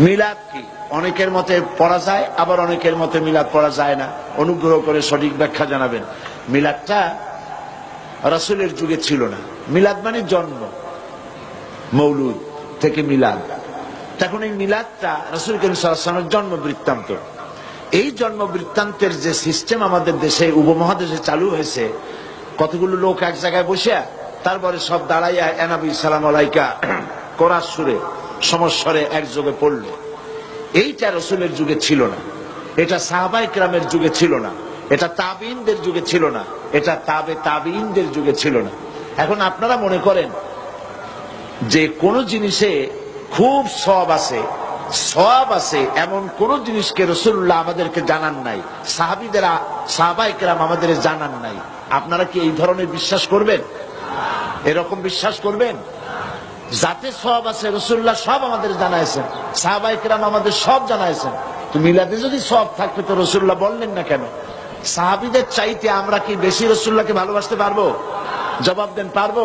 মিলাদ কি? অনেকের মতে পড়া যায়, আবার অনেকের মতে মিলাদ পড়া যায় না। অনুগ্রহ করে সঠিক ব্যাখ্যা জানাবেন। মিলাদটা রাসূলের যুগে ছিল না। মিলাদ মানে জন্ম, মৌলুদ থেকে মিলাদ। তখন এই মিলাদটা রাসূল করিম সাল্লাল্লাহু আলাইহি ওয়াসাল্লামের জন্ম বৃত্তান্ত। এই জন্ম বৃত্তান্তের যে সিস্টেম আমাদের দেশে, উপমহাদেশে চালু হয়েছে, কতগুলো লোক এক জায়গায় বসে, তারপরে সব দাঁড়াইয়া এনাবি সালাম আলাইকা কোরআন সুরে সমস্বরে একযোগে পড়ল। এইটা রাসূলের যুগে ছিল না, এটা সাহাবায়ে কেরামের যুগে ছিল না, এটা তাবিঈনদের যুগে ছিল না, এটা তাবিঈনদের যুগে ছিল না। এখন আপনারা মনে করেন যে কোন জিনিসে খুব সওয়াব আছে এমন কোন জিনিসকে রাসূলুল্লাহ আমাদেরকে জানান নাই, সাহাবায়ে কেরাম আমাদের জানান নাই। আপনারা কি এই ধরনের বিশ্বাস করবেন? এরকম বিশ্বাস করবেন? যাতে সওয়াব আছে রাসূলুল্লাহ সব আমাদের জানাইছেন, সাহাবায়ে কেরাম আমাদের সব জানাইছেন। তো মিলাদে যদি সওয়াব থাকতো তো রাসূলুল্লাহ বললেন না কেন? সাহাবীদের চাইতে আমরা কি বেশি রাসূলুল্লাহকে ভালোবাসতে পারবো? জবাব দেন, পারবো?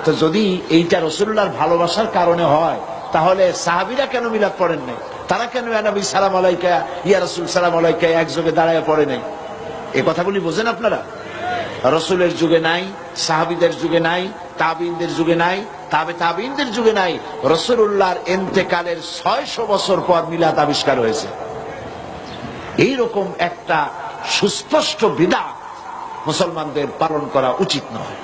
তো যদি এইটা রাসূলুল্লাহর ভালোবাসার কারণে হয়, তাহলে সাহাবীরা কেন মিলাদ পড়েন নাই? তারা কেন ইয়া নবী সালাম আলাইকা, ইয়া রাসূল সালাম আলাইকা একযোগে দাঁড়ায় পড়ে নাই? এই কথাগুলি বোঝেন আপনারা? রাসূলের যুগে নাই, সাহাবীদের যুগে নাই, তাবিঈনদের যুগে নাই, তাবিঈনদের যুগে নাই। রাসূলুল্লাহর ইন্তেকালের 600 বছর পর মিলাদ আবিষ্কার হয়েছে। এইরকম একটা সুস্পষ্ট বিদআত মুসলমানদের পালন করা উচিত নয়।